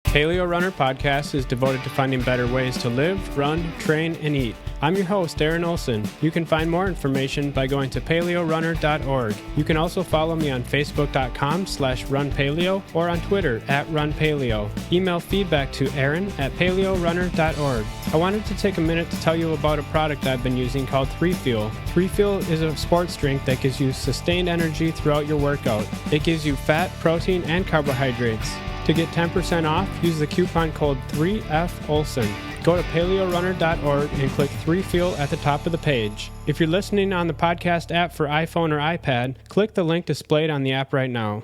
Paleo Runner Podcast is devoted to finding better ways to live, run, train, and eat. I'm your host, Aaron Olson. You can find more information by going to paleorunner.org. You can also follow me on facebook.com/runpaleo or on Twitter @runpaleo. Email feedback to aaron@paleorunner.org. I wanted to take a minute to tell you about a product I've been using called 3Fuel. 3Fuel is a sports drink that gives you sustained energy throughout your workout. It gives you fat, protein, and carbohydrates. To get 10% off, use the coupon code 3FOLSON. Go to paleorunner.org and click 3Fuel at the top of the page. If you're listening on the podcast app for iPhone or iPad, click the link displayed on the app right now.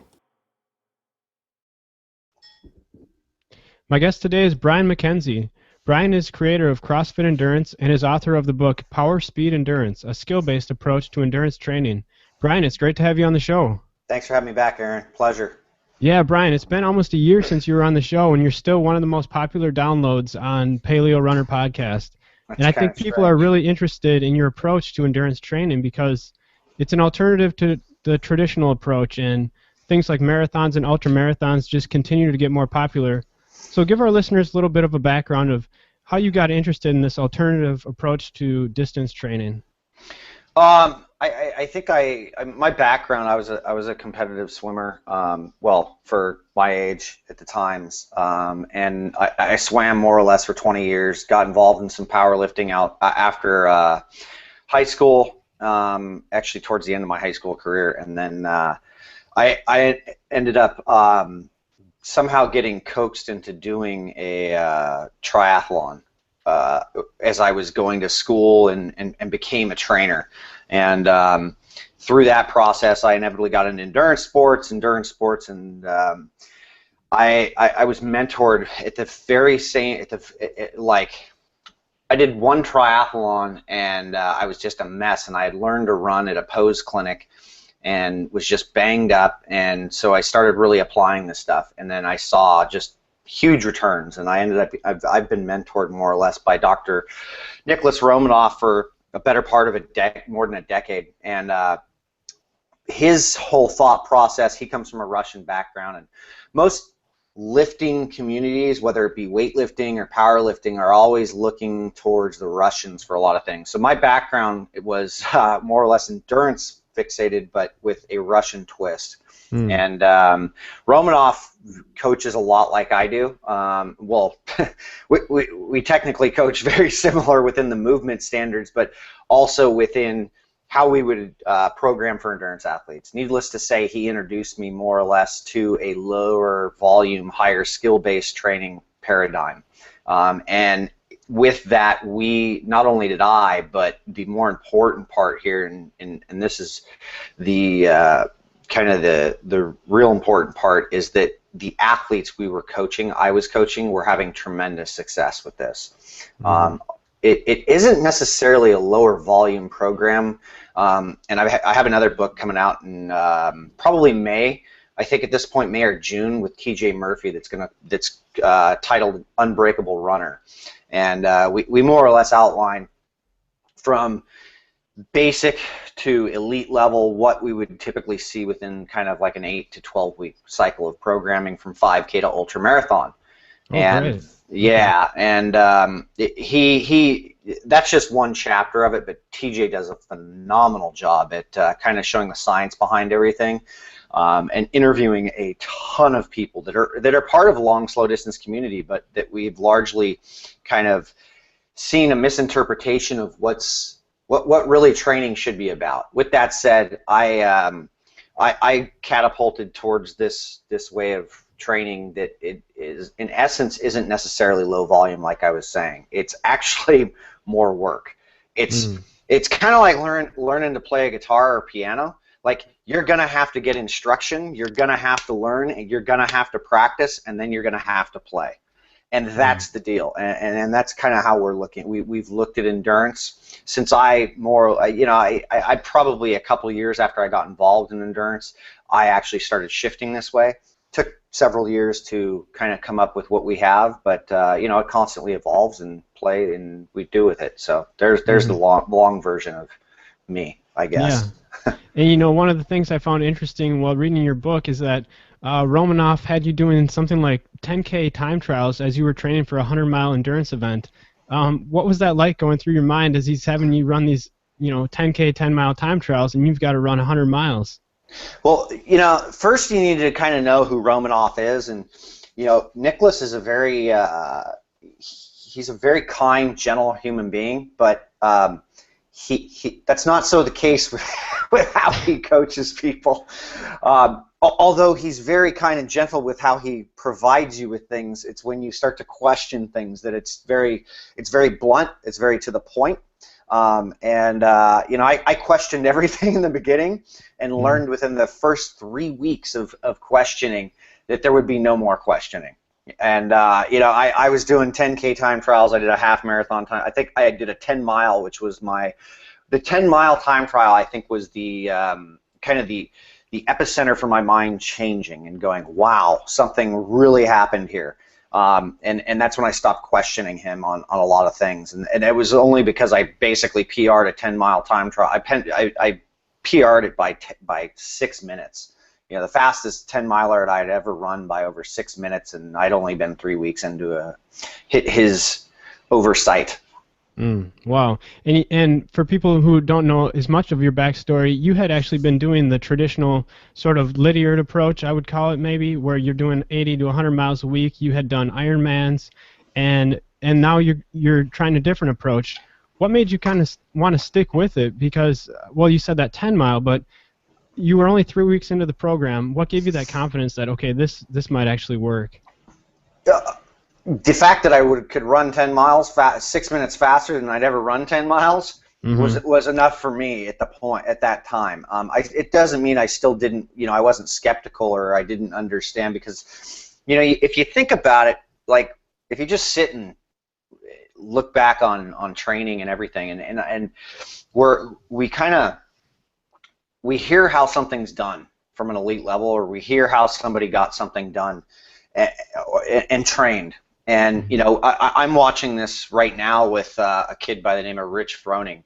My guest today is Brian MacKenzie. Brian is creator of Crossfit Endurance and is author of the book Power Speed Endurance, a skill-based approach to endurance training. Brian, it's great to have you on the show. Thanks for having me back, Aaron. Pleasure. Yeah, Brian, it's been almost a year since you were on the show, and you're still one of the most popular downloads on Paleo Runner Podcast. And I think people are really interested in your approach to endurance training because it's an alternative to the traditional approach, and things like marathons and ultramarathons just continue to get more popular. So give our listeners a little bit of a background of how you got interested in this alternative approach to distance training. I think my background, I was a competitive swimmer, well, for my age at the times, and I swam more or less for 20 years, got involved in some powerlifting out after high school, actually towards the end of my high school career, and then I ended up somehow getting coaxed into doing a triathlon as I was going to school and became a trainer. And through that process, I inevitably got into endurance sports, and I was mentored at the very same, I did one triathlon, and I was just a mess, and I had learned to run at a pose clinic and was just banged up, and so I started really applying this stuff, and then I saw just huge returns, and I ended up, I've been mentored more or less by Dr. Nicholas Romanoff for a better part of more than a decade, and his whole thought process, he comes from a Russian background, and most lifting communities, whether it be weightlifting or powerlifting, are always looking towards the Russians for a lot of things. So my background, it was more or less endurance fixated, but with a Russian twist. And Romanoff coaches a lot like I do. Well, we technically coach very similar within the movement standards, but also within how we would program for endurance athletes. Needless to say, he introduced me more or less to a lower volume, higher skill-based training paradigm. And with that, not only did I, but the more important part here, and this is the kind of the real important part, is that the athletes I was coaching, were having tremendous success with this. Mm-hmm. It isn't necessarily a lower volume program, and I have another book coming out in probably May. I think at this point, May or June, with TJ Murphy, that's titled Unbreakable Runner, and we more or less outline from basic to elite level what we would typically see within kind of like an 8 to 12 week cycle of programming from 5K to ultramarathon. Oh, and great. Yeah, and he that's just one chapter of it, but TJ does a phenomenal job at kind of showing the science behind everything, and interviewing a ton of people that are part of the long slow distance community, but that we've largely kind of seen a misinterpretation of what really training should be about. With that said, I catapulted towards this way of training that it is, in essence, isn't necessarily low volume like I was saying. It's actually more work. It's kind of like learning to play a guitar or piano. Like, you're gonna have to get instruction, you're gonna have to learn, and you're gonna have to practice, and then you're gonna have to play. And that's the deal, and that's kind of how we're looking. We've looked at endurance since I probably a couple of years after I got involved in endurance, I actually started shifting this way. Took several years to kind of come up with what we have, but it constantly evolves and we do with it. So there's the long version of me, I guess. Yeah. And one of the things I found interesting while reading your book is that Romanoff had you doing something like 10K time trials as you were training for a 100-mile endurance event. What was that like going through your mind as he's having you run these, 10K, 10-mile time trials, and you've got to run 100 miles? Well, first you need to kind of know who Romanoff is, and Nicholas is he's a very kind, gentle human being, but he that's not so the case with how he coaches people. Although he's very kind and gentle with how he provides you with things, it's when you start to question things that it's very blunt, it's very to the point. I questioned everything in the beginning and learned within the first 3 weeks of questioning that there would be no more questioning. And I was doing 10K time trials. I did a half marathon time. I think I did a 10-mile, which was the 10-mile time trial. I think was the kind of the epicenter for my mind changing and going, wow, something really happened here. And that's when I stopped questioning him on a lot of things. And it was only because I basically PR'd a 10-mile time trial. I PR'd it by 6 minutes. The fastest 10-miler I'd ever run by over 6 minutes, and I'd only been 3 weeks into his oversight. Wow. And for people who don't know as much of your backstory, you had actually been doing the traditional sort of Lydiard approach, I would call it maybe, where you're doing 80 to 100 miles a week. You had done Ironmans, and now you're trying a different approach. What made you kind of want to stick with it? Because, well, you said that 10-mile, but you were only 3 weeks into the program. What gave you that confidence that, okay, this might actually work? The fact that I could run 10 miles 6 minutes faster than I'd ever run 10 miles was enough for me at that time. It doesn't mean I still didn't, I wasn't skeptical or I didn't understand, because, if you think about it, like if you just sit and look back on training and everything, and we hear how something's done from an elite level, or we hear how somebody got something done and trained. And I'm watching this right now with a kid by the name of Rich Froning,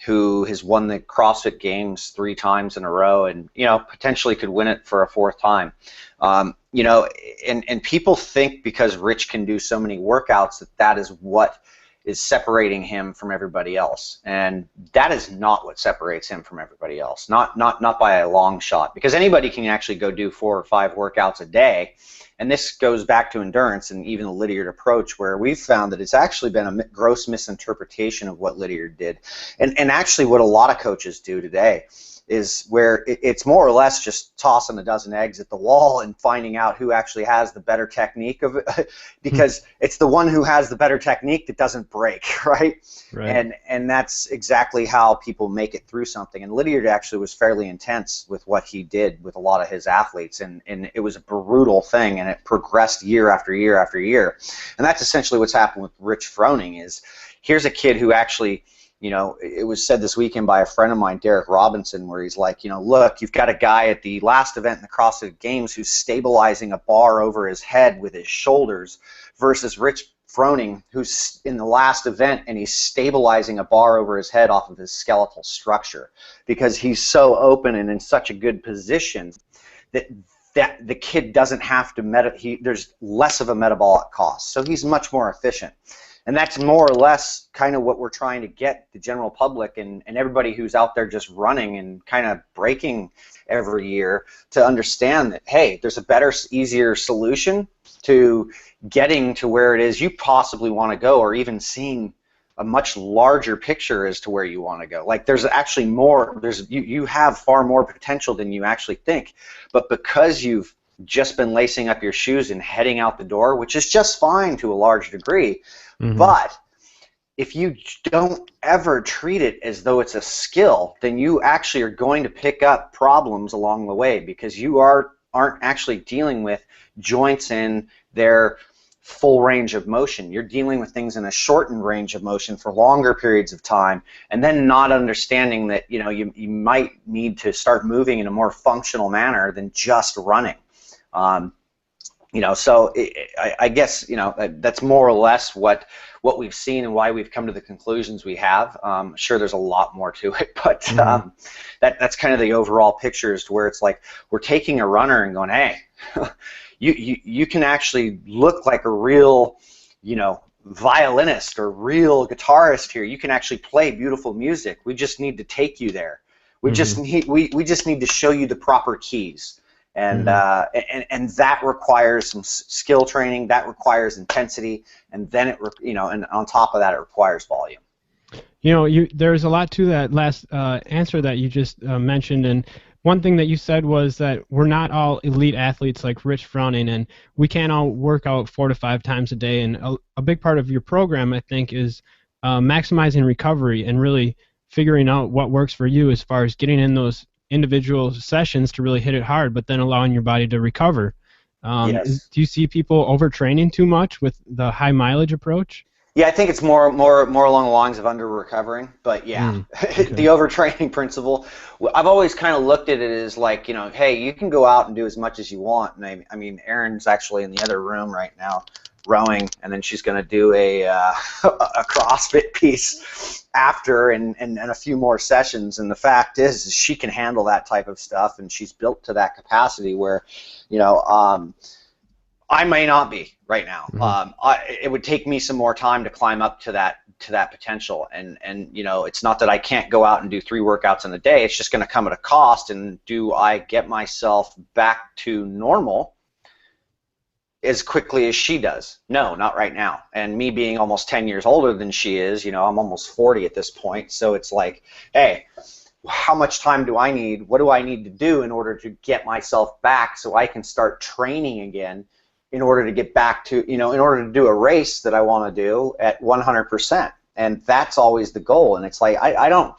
who has won the CrossFit Games 3 times in a row, and potentially could win it for a 4th time. And people think because Rich can do so many workouts that is what is separating him from everybody else, and that is not what separates him from everybody else. Not by a long shot, because anybody can actually go do 4 or 5 workouts a day. And this goes back to endurance and even the Lydiard approach, where we've found that it's actually been a gross misinterpretation of what Lydiard did. And actually what a lot of coaches do today is where it's more or less just tossing a dozen eggs at the wall and finding out who actually has the better technique of it, because it's the one who has the better technique that doesn't break, right? And that's exactly how people make it through something. And Lydiard actually was fairly intense with what he did with a lot of his athletes, and it was a brutal thing, and it progressed year after year after year. And that's essentially what's happened with Rich Froning. Is here's a kid who actually, it was said this weekend by a friend of mine, Derek Robinson, where he's like, look, you've got a guy at the last event in the CrossFit Games who's stabilizing a bar over his head with his shoulders, versus Rich Froning, who's in the last event and he's stabilizing a bar over his head off of his skeletal structure, because he's so open and in such a good position that the kid doesn't have to there's less of a metabolic cost, so he's much more efficient. And that's more or less kind of what we're trying to get the general public and everybody who's out there just running and kind of breaking every year to understand that, hey, there's a better, easier solution to getting to where it is you possibly want to go, or even seeing a much larger picture as to where you want to go. Like there's actually more, you have far more potential than you actually think. But because you've just been lacing up your shoes and heading out the door, which is just fine to a large degree, but if you don't ever treat it as though it's a skill, then you actually are going to pick up problems along the way, because you aren't actually dealing with joints in their full range of motion. You're dealing with things in a shortened range of motion for longer periods of time, and then not understanding that you might need to start moving in a more functional manner than just running. So I guess that's more or less what we've seen and why we've come to the conclusions we have. Sure, there's a lot more to it, but that's kind of the overall picture, as to where it's like we're taking a runner and going, hey, you can actually look like a real violinist or real guitarist here. You can actually play beautiful music. We just need to take you there. We just need to show you the proper keys. And that requires some skill training. That requires intensity, and then and on top of that, it requires volume. There's a lot to that last answer that you just mentioned, and one thing that you said was that we're not all elite athletes like Rich Froning, and we can't all work out 4 to 5 times a day. And a big part of your program, I think, is maximizing recovery and really figuring out what works for you as far as getting in those individual sessions to really hit it hard, but then allowing your body to recover. Yes. Do you see people overtraining too much with the high mileage approach? Yeah, I think it's more along the lines of under-recovering, but yeah, Okay. the overtraining principle, I've always kind of looked at it as like, hey, you can go out and do as much as you want. And I mean, Erin's actually in the other room right now rowing, and then she's going to do a CrossFit piece after and a few more sessions. And the fact is she can handle that type of stuff, and she's built to that capacity where, I may not be right now. It would take me some more time to climb up to that potential, and it's not that I can't go out and do 3 workouts in a day. It's just going to come at a cost. And do I get myself back to normal as quickly as she does? No, not right now. And me being almost 10 years older than she is, I'm almost 40 at this point. So it's like, hey, how much time do I need? What do I need to do in order to get myself back so I can start training again? In order to get back to, in order to do a race that I want to do at 100%. And that's always the goal. And it's like, I don't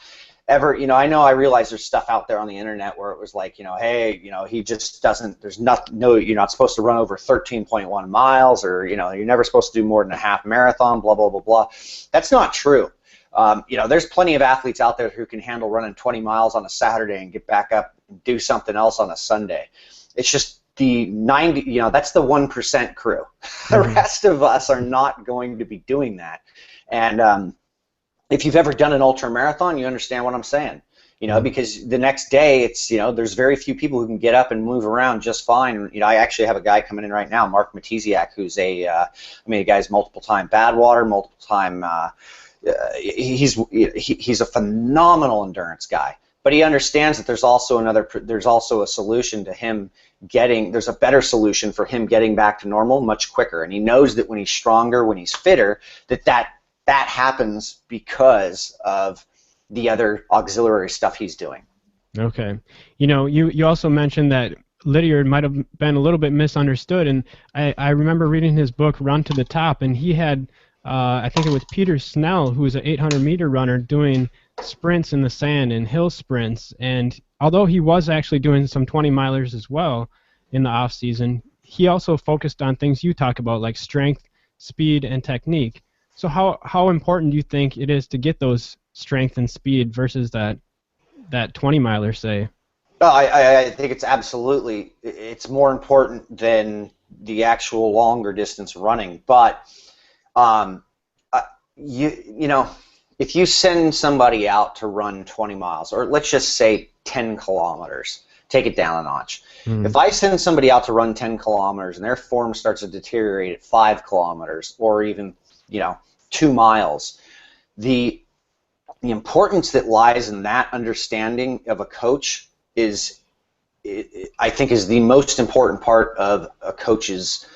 ever, I realize there's stuff out there on the internet where it was like, hey, he just doesn't, there's nothing, no, you're not supposed to run over 13.1 miles, or, you're never supposed to do more than a half marathon, blah, blah, blah, blah. That's not true. There's plenty of athletes out there who can handle running 20 miles on a Saturday and get back up and do something else on a Sunday. It's just, the 90, that's the 1% crew. The rest of us are not going to be doing that. And if you've ever done an ultra marathon, you understand what I'm saying. Because the next day, it's there's very few people who can get up and move around just fine. I actually have a guy coming in right now, Mark Matiziak, who's a guy's multiple-time Badwater, multiple-time. He's a phenomenal endurance guy. But he understands that there's also a solution to him there's a better solution for him getting back to normal much quicker. And he knows that when he's stronger, when he's fitter, that happens because of the other auxiliary stuff he's doing. Okay. You also mentioned that Lydiard might have been a little bit misunderstood, and I remember reading his book, Run to the Top, and he had, I think it was Peter Snell, who was an 800-meter runner, doing sprints in the sand and hill sprints. And although he was actually doing some 20-milers as well in the off season, he also focused on things you talk about, like strength, speed, and technique. So how important do you think it is to get those strength and speed versus that 20-miler, say? I think it's more important than the actual longer distance running. But if you send somebody out to run 20 miles, or let's just say 10 kilometers, take it down a notch. If I send somebody out to run 10 kilometers and their form starts to deteriorate at 5 kilometers, or even 2 miles, the importance that lies in that understanding of a coach I think is the most important part of a coach's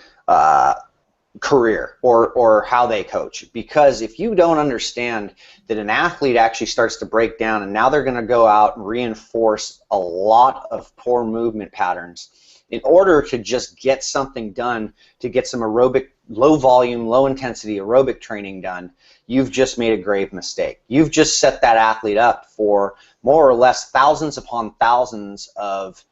career or how they coach. Because if you don't understand that an athlete actually starts to break down, and now they're going to go out and reinforce a lot of poor movement patterns in order to just get something done, to get some aerobic, low volume, low intensity aerobic training done, you've just made a grave mistake. You've just set that athlete up for more or less thousands upon thousands of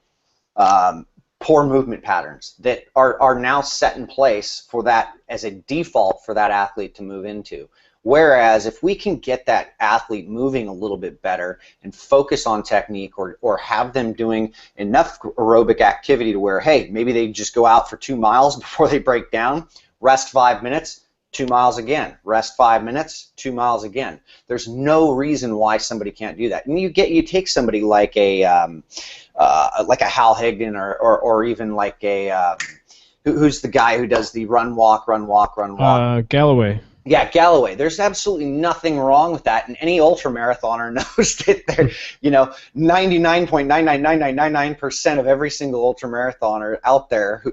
poor movement patterns that are now set in place for that as a default for that athlete to move into. Whereas if we can get that athlete moving a little bit better and focus on technique, or have them doing enough aerobic activity to where, hey, maybe they just go out for 2 miles before they break down, rest 5 minutes, 2 miles again, rest 5 minutes, 2 miles again. There's no reason why somebody can't do that. And you take somebody like a Hal Higdon, or even like a who's the guy who does the run walk. Galloway. Yeah, Galloway. There's absolutely nothing wrong with that, and any ultramarathoner knows that they're, 99.999999% of every single ultramarathoner out there,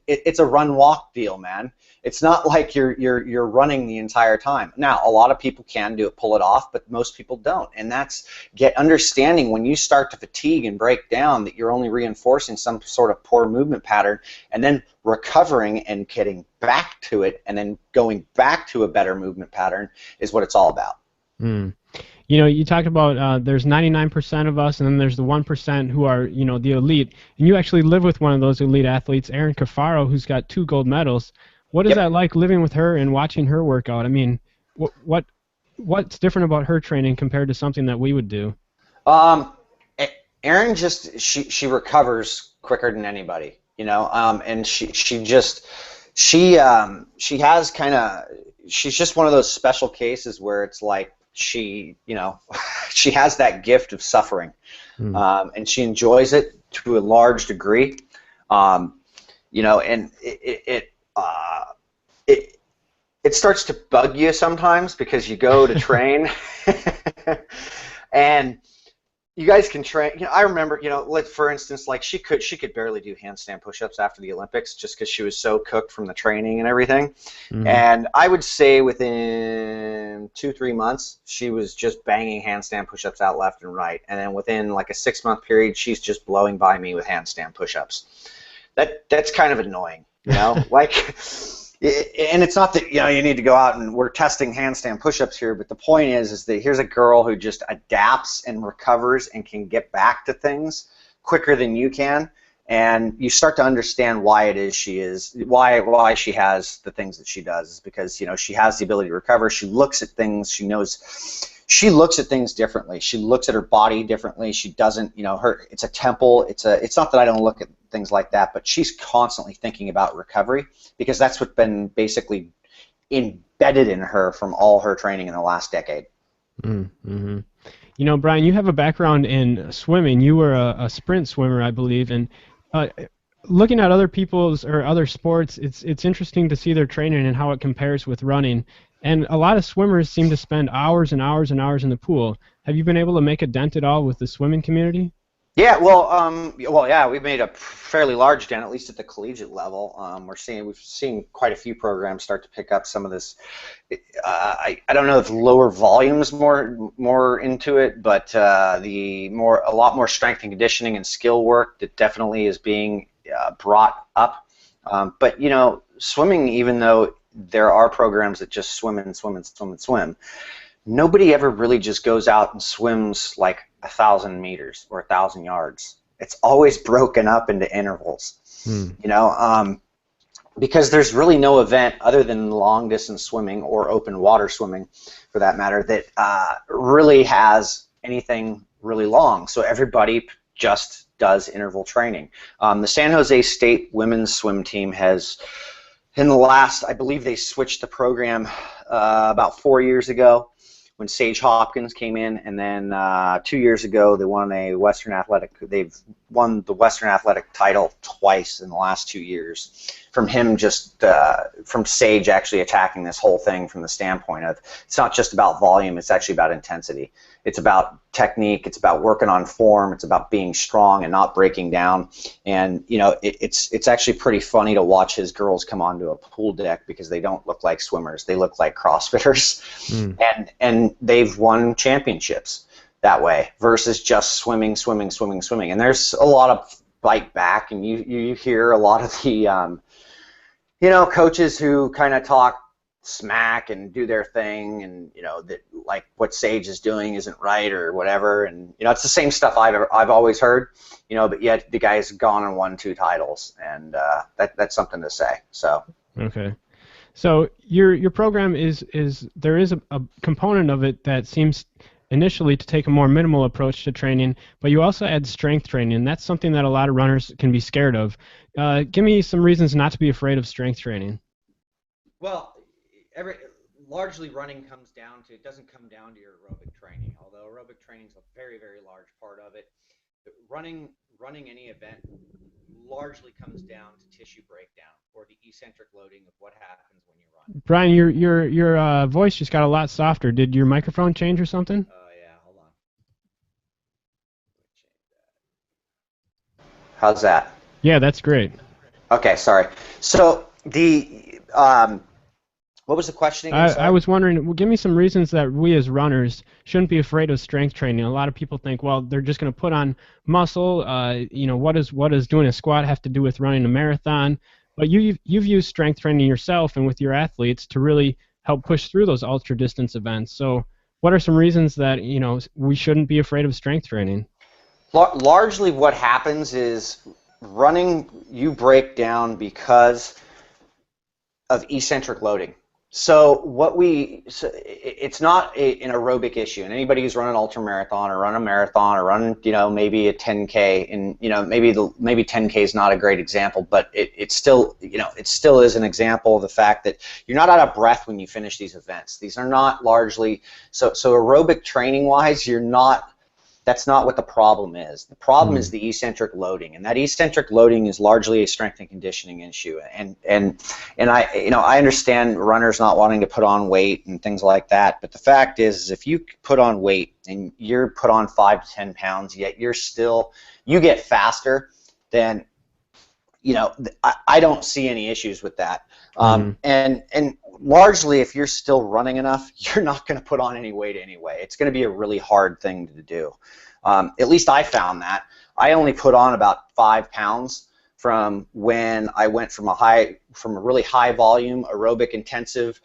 it's a run-walk deal, man. It's not like you're running the entire time. Now, a lot of people can pull it off, but most people don't, and that's understanding when you start to fatigue and break down that you're only reinforcing some sort of poor movement pattern, and then recovering and getting back to it, and then going back to a better movement pattern is what it's all about. You talked about there's 99% of us, and then there's the 1% who are, the elite. And you actually live with one of those elite athletes, Erin Cafaro, who's got 2 gold medals. What is that like, living with her and watching her work out? I mean, what's different about her training compared to something that we would do? Erin she recovers quicker than anybody, and she's just one of those special cases where it's like she has that gift of suffering, and she enjoys it to a large degree, and it starts to bug you sometimes because you go to train and you guys can train. I remember, for instance, like she could barely do handstand push-ups after the Olympics just because she was so cooked from the training and everything. And I would say within 2-3 months, she was just banging handstand push-ups out left and right. And then within like a 6-month period, she's just blowing by me with handstand push-ups. That's kind of annoying, like. And it's not that you need to go out and we're testing handstand push-ups here, but the point is that here's a girl who just adapts and recovers and can get back to things quicker than you can, and you start to understand why it is why she has the things that she does. Is because she has the ability to recover. She looks at things. She looks at things differently. She looks at her body differently. She doesn't, it's a temple. It's not that I don't look at things like that, but she's constantly thinking about recovery because that's what's been basically embedded in her from all her training in the last decade. Brian, you have a background in swimming. You were a sprint swimmer, I believe, and looking at other people's or other sports, it's interesting to see their training and how it compares with running. And a lot of swimmers seem to spend hours and hours and hours in the pool. Have you been able to make a dent at all with the swimming community? Yeah, we've made a fairly large dent, at least at the collegiate level. We've seen quite a few programs start to pick up some of this. I don't know if lower volumes more into it, but a lot more strength and conditioning and skill work that definitely is being brought up. But swimming, even though there are programs that just swim, nobody ever really just goes out and swims like 1,000 meters or 1,000 yards. It's always broken up into intervals, because there's really no event other than long distance swimming or open water swimming, for that matter, that really has anything really long. So everybody just does interval training. The San Jose State women's swim team has, in the last, I believe they switched the program about 4 years ago when Sage Hopkins came in, and then 2 years ago they won they've won the Western Athletic title twice in the last 2 years. From Sage actually attacking this whole thing from the standpoint of it's not just about volume, it's actually about intensity. It's about technique, it's about working on form, it's about being strong and not breaking down. And it's actually pretty funny to watch his girls come onto a pool deck because they don't look like swimmers, they look like CrossFitters. And they've won championships that way versus just swimming. And there's a lot of bite back, and you hear a lot of the coaches who kind of talk smack and do their thing, and that like what Sage is doing isn't right or whatever, and it's the same stuff I've always heard, but yet the guy's gone and won 2 titles, and that's something to say. So okay, So your program is there is a component of it that seems initially to take a more minimal approach to training, but you also add strength training, and that's something that a lot of runners can be scared of. Give me some reasons not to be afraid of strength training. Well, largely running comes down to, it doesn't come down to your aerobic training, although aerobic training is a very, very large part of it. But running any event largely comes down to tissue breakdown, or the eccentric loading of what happens when you run. Brian, your voice just got a lot softer. Did your microphone change or something? Yeah, hold on. How's that? Yeah, that's great. Okay, sorry. So what was the question again? Sorry. I was wondering, well, give me some reasons that we as runners shouldn't be afraid of strength training. A lot of people think, well, they're just going to put on muscle. What does doing a squat have to do with running a marathon? But you've used strength training yourself and with your athletes to really help push through those ultra distance events. So, what are some reasons that we shouldn't be afraid of strength training? Largely, what happens is running, you break down because of eccentric loading. So it's not an aerobic issue, and anybody who's run an ultra marathon or run a marathon or run maybe a 10K, and maybe 10K is not a great example, but it still is an example of the fact that you're not out of breath when you finish these events. These are not largely so aerobic training wise, that's not what the problem is. The problem is the eccentric loading, and that eccentric loading is largely a strength and conditioning issue. And I understand runners not wanting to put on weight and things like that, but the fact is if you put on weight and you're put on 5 to 10 pounds, yet you get faster, then I don't see any issues with that. And largely, if you're still running enough, you're not going to put on any weight anyway. It's going to be a really hard thing to do. At least I found that. I only put on about 5 pounds from when I went from a really high volume aerobic intensive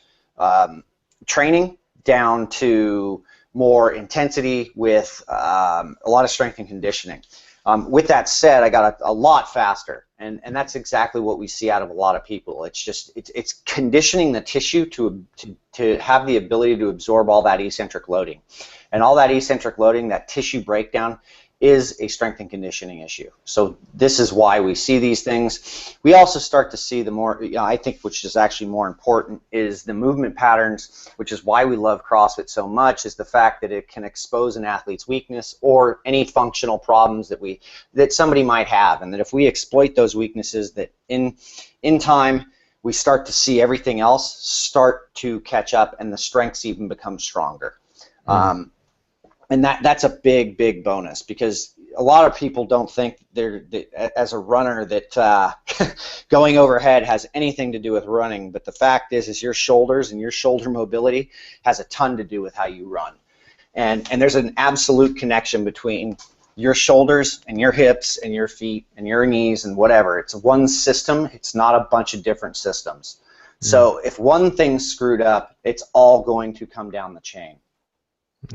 training down to more intensity with a lot of strength and conditioning. With that said, I got a lot faster, and that's exactly what we see out of a lot of people. It's conditioning the tissue to have the ability to absorb all that eccentric loading, and all that eccentric loading, that tissue breakdown, is a strength and conditioning issue. So this is why we see these things. We also start to see the more, I think, which is actually more important, is the movement patterns, which is why we love CrossFit so much, is the fact that it can expose an athlete's weakness or any functional problems that somebody might have, and that if we exploit those weaknesses, that in time we start to see everything else start to catch up, and the strengths even become stronger. And that's a big bonus, because a lot of people don't think as a runner that going overhead has anything to do with running, but the fact is your shoulders and your shoulder mobility has a ton to do with how you run. And there's an absolute connection between your shoulders and your hips and your feet and your knees and whatever. It's one system. It's not a bunch of different systems. So if one thing's screwed up, it's all going to come down the chain.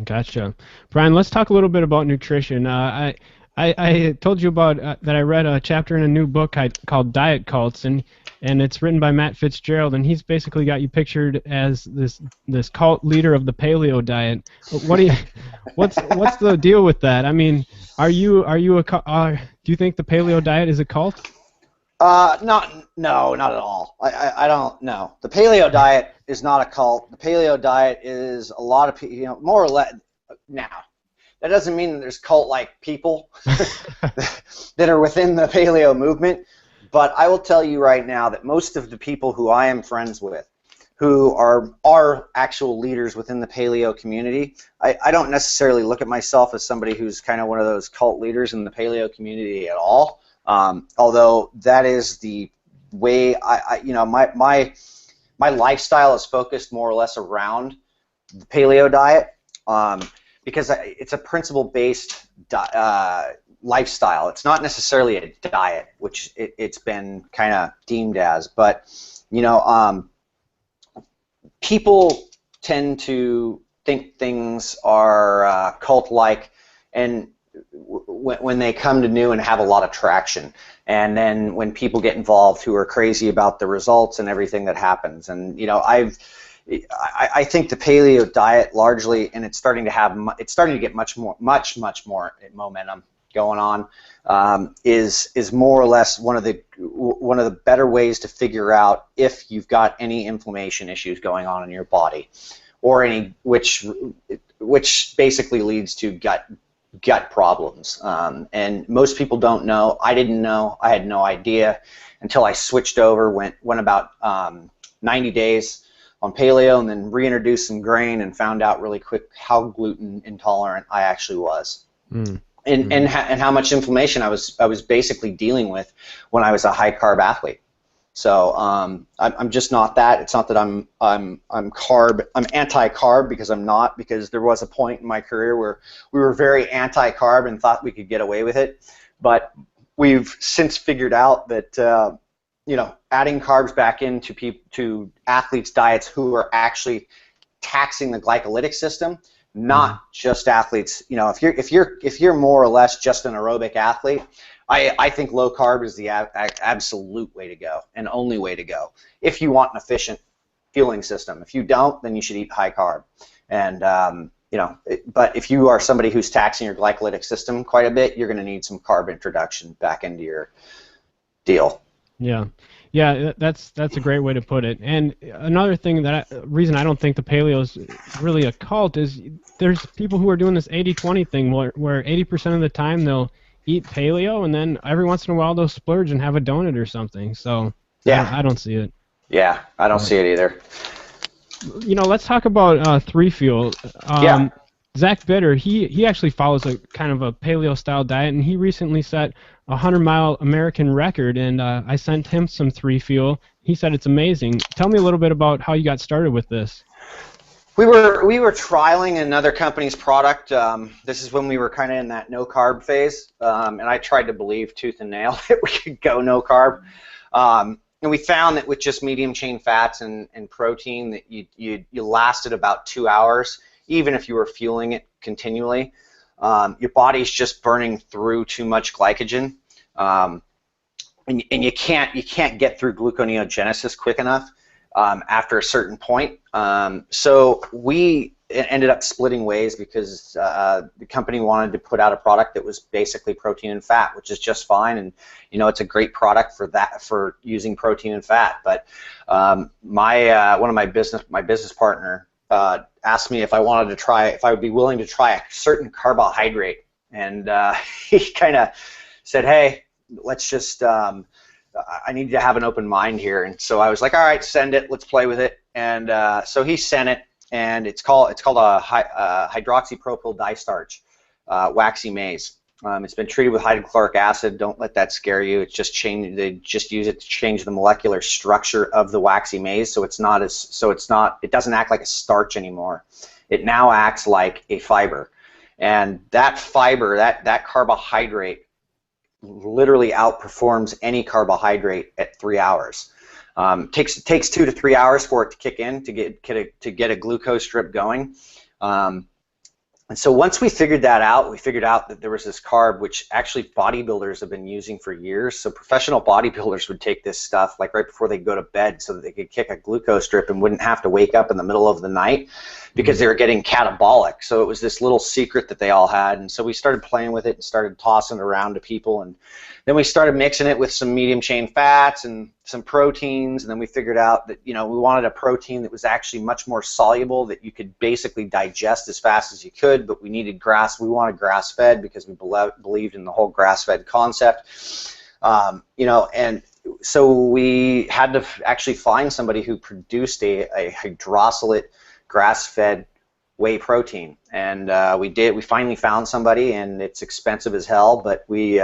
Gotcha. Brian, let's talk a little bit about nutrition. I told you about that I read a chapter in a new book called Diet Cults, and it's written by Matt Fitzgerald, and he's basically got you pictured as this cult leader of the paleo diet. What's the deal with that? I mean, do you think the paleo diet is a cult? No, not at all. I don't know. The paleo diet is not a cult. The paleo diet is a lot of people, more or less. Now, that doesn't mean that there's cult-like people that are within the paleo movement, but I will tell you right now that most of the people who I am friends with, who are actual leaders within the paleo community, I don't necessarily look at myself as somebody who's kind of one of those cult leaders in the paleo community at all. Although that is the way my lifestyle is focused more or less around the paleo diet, because it's a principle-based lifestyle. It's not necessarily a diet, which it's been kind of deemed as, but people tend to think things are cult-like, and when they come to new and have a lot of traction, and then when people get involved who are crazy about the results and everything that happens. And you know, I think the paleo diet largely, and it's starting to get much more momentum going on, is more or less one of the better ways to figure out if you've got any inflammation issues going on in your body, or any which basically leads to gut problems. And most people don't know. I didn't know. I had no idea until I switched over, went about 90 days on paleo, and then reintroduced some grain, and found out really quick how gluten intolerant I actually was. And how much inflammation I was basically dealing with when I was a high carb athlete. So I'm just not that. It's not that I'm anti-carb, because I'm not, because there was a point in my career where we were very anti-carb and thought we could get away with it. But we've since figured out that you know, adding carbs back to athletes' diets who are actually taxing the glycolytic system, not just athletes. You know, if you're more or less just an aerobic athlete, I think low carb is the absolute way to go, and only way to go, if you want an efficient fueling system. If you don't, then you should eat high carb. And you know, but if you are somebody who's taxing your glycolytic system quite a bit, you're going to need some carb introduction back into your deal. Yeah, that's a great way to put it. And another thing reason I don't think the paleo is really a cult is there's people who are doing this 80-20 thing where 80% of the time they'll eat paleo, and then every once in a while they'll splurge and have a donut or something. So yeah, I don't see it. Yeah, I don't see it either. You know, let's talk about 3Fuel. Zach Bitter, he actually follows a kind of a paleo style diet, and he recently set a 100-mile American record, and I sent him some 3Fuel. He said it's amazing. Tell me a little bit about how you got started with this. We were trialing another company's product. This is when we were kind of in that no carb phase, and I tried to believe tooth and nail that we could go no carb. And we found that with just medium chain fats and protein, that you lasted about 2 hours, even if you were fueling it continually. Your body's just burning through too much glycogen, and you can't get through gluconeogenesis quick enough after a certain point. So we ended up splitting ways, because the company wanted to put out a product that was basically protein and fat, which is just fine, and you know, it's a great product for using protein and fat. But my business partner asked me if I would be willing to try a certain carbohydrate, and he kind of said, "Hey, let's just I need to have an open mind here." And so I was like, "All right, send it. Let's play with it." And so he sent it, and it's called a hydroxypropyl distarch, waxy maize. It's been treated with hydrochloric acid. Don't let that scare you. It's just they just use it to change the molecular structure of the waxy maize, so it doesn't act like a starch anymore. It now acts like a fiber, and that fiber, that carbohydrate, literally outperforms any carbohydrate at 3 hours. Takes 2 to 3 hours for it to kick in, to get a glucose strip going. And so once we figured that out, we figured out that there was this carb which actually bodybuilders have been using for years. So professional bodybuilders would take this stuff like right before they go to bed, so that they could kick a glucose strip and wouldn't have to wake up in the middle of the night, because they were getting catabolic. So it was this little secret that they all had. And so we started playing with it and started tossing it around to people. And then we started mixing it with some medium chain fats and some proteins. And then we figured out that, you know, we wanted a protein that was actually much more soluble, that you could basically digest as fast as you could. But we wanted grass fed, because we believed in the whole grass fed concept. You know, and so we had to actually find somebody who produced a hydrolysate grass-fed whey protein, and we finally found somebody, and it's expensive as hell, but we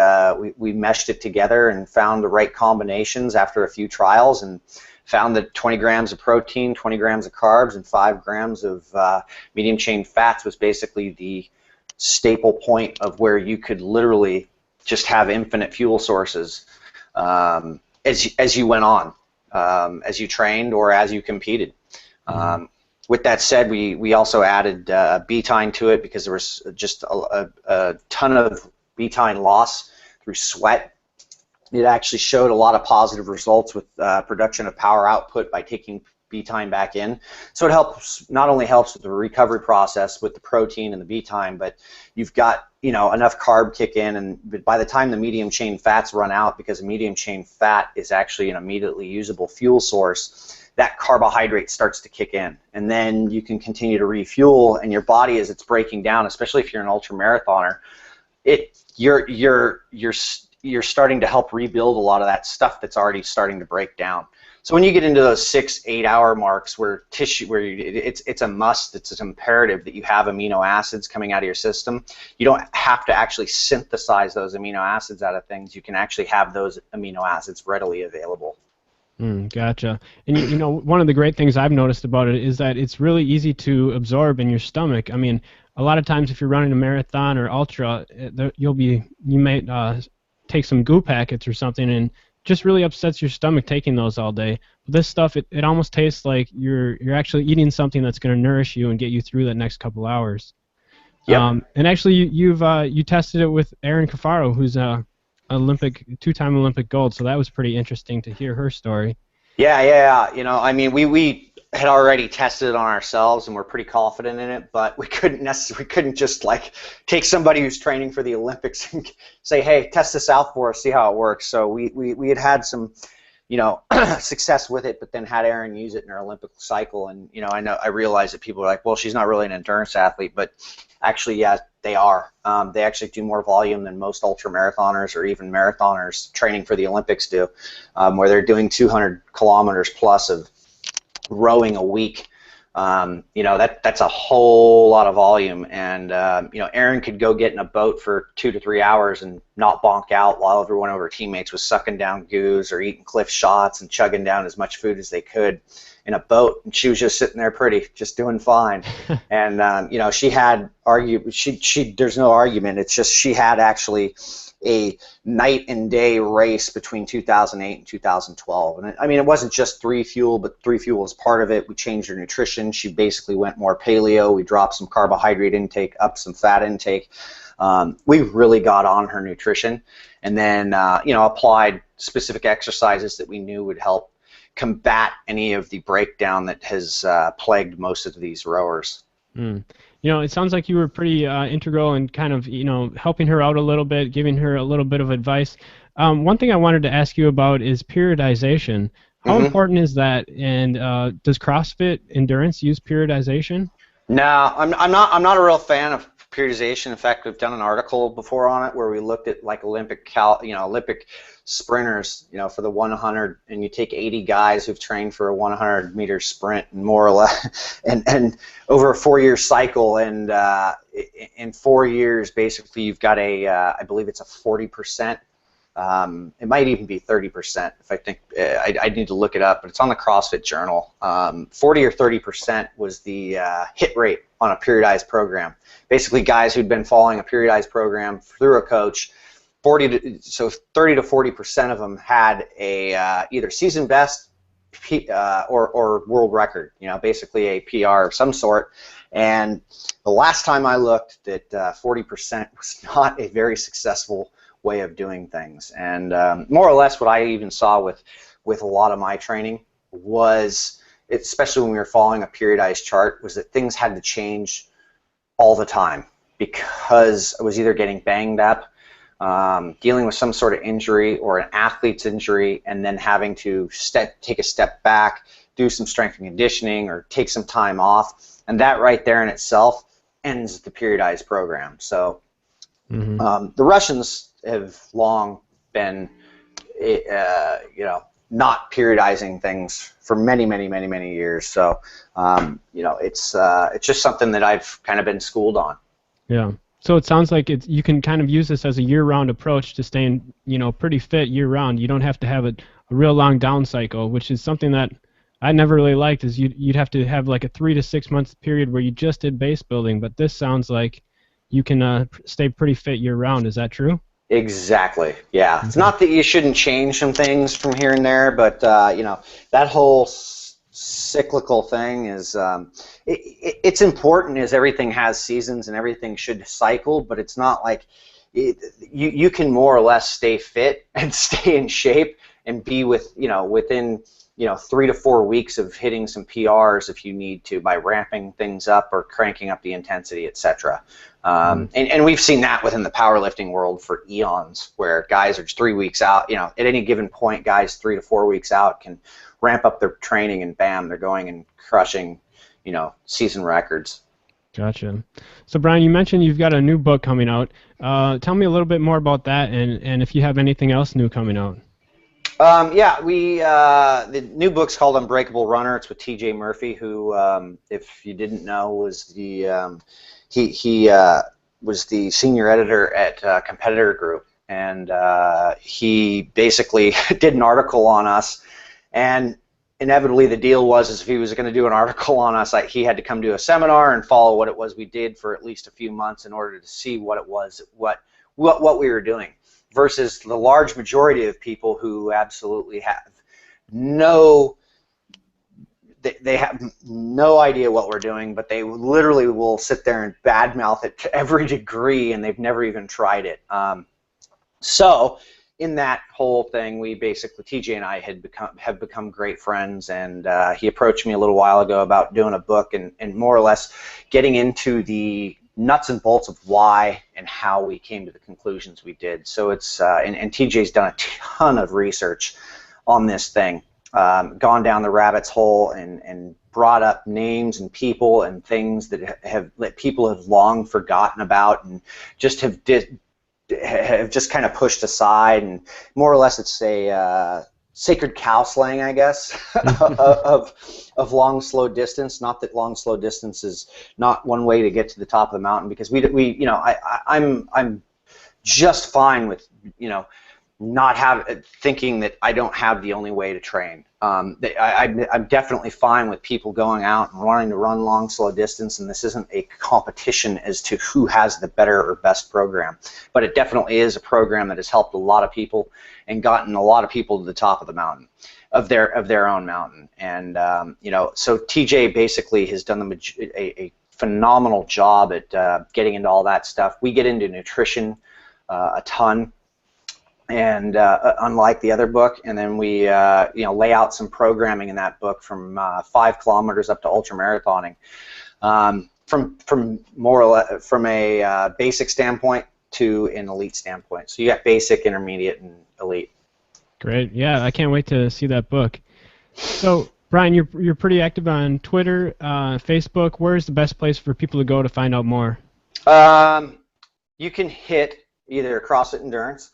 meshed it together and found the right combinations after a few trials, and found that 20 grams of protein, 20 grams of carbs, and 5 grams of medium chain fats was basically the staple point of where you could literally just have infinite fuel sources as you went on, as you trained or as you competed. with that said, we also added betaine to it because there was just a ton of betaine loss through sweat. It actually showed a lot of positive results with production of power output by taking betaine back in. So it helps, not only helps with the recovery process with the protein and the betaine, but you've got, you know, enough carb kick in, and by the time the medium chain fats run out, because the medium chain fat is actually an immediately usable fuel source, that carbohydrate starts to kick in, and then you can continue to refuel, and your body, as it's breaking down, especially if you're an ultra marathoner, you're starting to help rebuild a lot of that stuff that's already starting to break down. So when you get into those 6-8 hour marks where it's a must, it's an imperative that you have amino acids coming out of your system. You don't have to actually synthesize those amino acids out of things. You can actually have those amino acids readily available. Gotcha. And you know, one of the great things I've noticed about it is that it's really easy to absorb in your stomach. I mean, a lot of times if you're running a marathon or ultra, you might take some goo packets or something, and just really upsets your stomach taking those all day. But this stuff, it almost tastes like you're actually eating something that's going to nourish you and get you through that next couple hours. Yep. And actually, you tested it with Erin Cafaro, who's a two-time Olympic gold. So that was pretty interesting to hear her story. Yeah. You know, I mean, we had already tested it on ourselves, and we're pretty confident in it, but we couldn't just like take somebody who's training for the Olympics and say, hey, test this out for us, see how it works. So we had some, you know, success with it, but then had Erin use it in her Olympic cycle, and you know, I realized that people are like, well, she's not really an endurance athlete, but actually, yeah, they are. They actually do more volume than most ultra marathoners or even marathoners training for the Olympics do, where they're doing 200 kilometers plus of rowing a week. You know, that's a whole lot of volume, and you know, Erin could go get in a boat for 2 to 3 hours and not bonk out while every one of her teammates was sucking down goos or eating cliff shots and chugging down as much food as they could in a boat, and she was just sitting there pretty, just doing fine. And you know, she had there's no argument, it's just she had actually a night and day race between 2008 and 2012. And I mean, it wasn't just 3Fuel, but 3Fuel was part of it. We changed her nutrition. She basically went more paleo. We dropped some carbohydrate intake, up some fat intake. We really got on her nutrition, and then you know, applied specific exercises that we knew would help combat any of the breakdown that has plagued most of these rowers. You know, it sounds like you were pretty integral in kind of, you know, helping her out a little bit, giving her a little bit of advice. One thing I wanted to ask you about is periodization. How important is that, and does CrossFit Endurance use periodization? No, I'm not a real fan of periodization. In fact, we've done an article before on it where we looked at like Olympic sprinters, you know, for the 100, and you take 80 guys who've trained for a 100-meter sprint, and more or less, and over a 4-year cycle, and in 4 years, basically, you've got I believe it's a 40%. It might even be 30%. If I think I need to look it up, but it's on the CrossFit Journal. 40 or 30% was the hit rate on a periodized program. Basically, guys who'd been following a periodized program through a coach, 30 to 40% of them had a either season best or world record. You know, basically a PR of some sort. And the last time I looked, that 40% was not a very successful way of doing things. And more or less what I even saw with a lot of my training was, especially when we were following a periodized chart, was that things had to change all the time, because I was either getting banged up, dealing with some sort of injury or an athlete's injury, and then having to take a step back, do some strength and conditioning, or take some time off, and that right there in itself ends the periodized program. So the Russians have long been, you know, not periodizing things for many years. So, you know, it's just something that I've kind of been schooled on. Yeah. So it sounds like you can kind of use this as a year-round approach to staying, you know, pretty fit year-round. You don't have to have a real long down cycle, which is something that I never really liked. Is you'd have to have like a 3 to 6 month period where you just did base building. But this sounds like you can stay pretty fit year-round. Is that true? Exactly. Yeah. It's not that you shouldn't change some things from here and there, but you know, that whole cyclical thing is it's important, as everything has seasons and everything should cycle, but it's not like you can more or less stay fit and stay in shape and be within 3 to 4 weeks of hitting some PRs if you need to, by ramping things up or cranking up the intensity, etc. And we've seen that within the powerlifting world for eons, where guys are just 3 weeks out. At any given point, guys 3 to 4 weeks out can ramp up their training, and bam, they're going and crushing, season records. Gotcha. So Brian, you mentioned you've got a new book coming out. Tell me a little bit more about that, and if you have anything else new coming out. Yeah, the new book's called Unbreakable Runner. It's with TJ Murphy, who, if you didn't know, was the he was the senior editor at Competitor Group, and he basically did an article on us, and inevitably the deal was is if he was going to do an article on us, he had to come to a seminar and follow what it was we did for at least a few months in order to see what it was, what we were doing, versus the large majority of people who absolutely have they have no idea what we're doing, but they literally will sit there and badmouth it to every degree, and they've never even tried it. So in that whole thing, we basically, TJ and I have become great friends, and he approached me a little while ago about doing a book and more or less getting into the nuts and bolts of why and how we came to the conclusions we did. So it's and TJ's done a ton of research on this thing, gone down the rabbit's hole and brought up names and people and things that people have long forgotten about and just have just kind of pushed aside, and more or less it's a sacred cow slang, I guess, of long, slow distance. Not that long, slow distance is not one way to get to the top of the mountain, because I'm just fine with not thinking that I don't have the only way to train. I'm definitely fine with people going out and wanting to run long, slow distance, and this isn't a competition as to who has the better or best program, but it definitely is a program that has helped a lot of people and gotten a lot of people to the top of the mountain, of their own mountain. And so TJ basically has done a phenomenal job at getting into all that stuff. We get into nutrition a ton, and unlike the other book, and then we lay out some programming in that book from 5 kilometers up to ultra marathoning, from a basic standpoint to an elite standpoint. So you got basic, intermediate, and elite. Great. Yeah, I can't wait to see that book. So Brian, you're pretty active on Twitter, Facebook. Where's the best place for people to go to find out more? You can hit either Crossfit Endurance.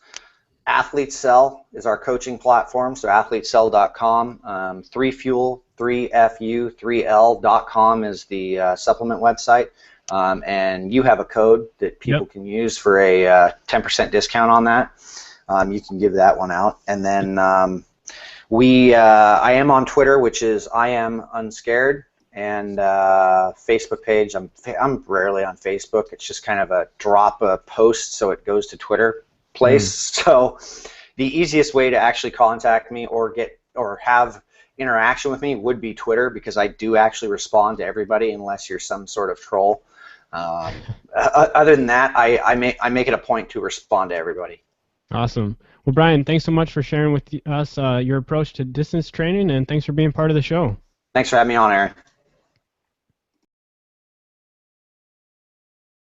AthleteCell is our coaching platform, so athletecell.com. 3Fuel, 3FU, 3L.com is the supplement website. And you have a code that people can use for a 10% discount on that. You can give that one out. And then I am on Twitter, which is I am unscared, and Facebook page. I'm rarely on Facebook. It's just kind of a drop a post so it goes to Twitter place. So the easiest way to actually contact me or have interaction with me would be Twitter, because I do actually respond to everybody unless you're some sort of troll. Other than that, I make it a point to respond to everybody. Awesome. Well, Brian, thanks so much for sharing with us your approach to distance training, and thanks for being part of the show. Thanks for having me on, Aaron.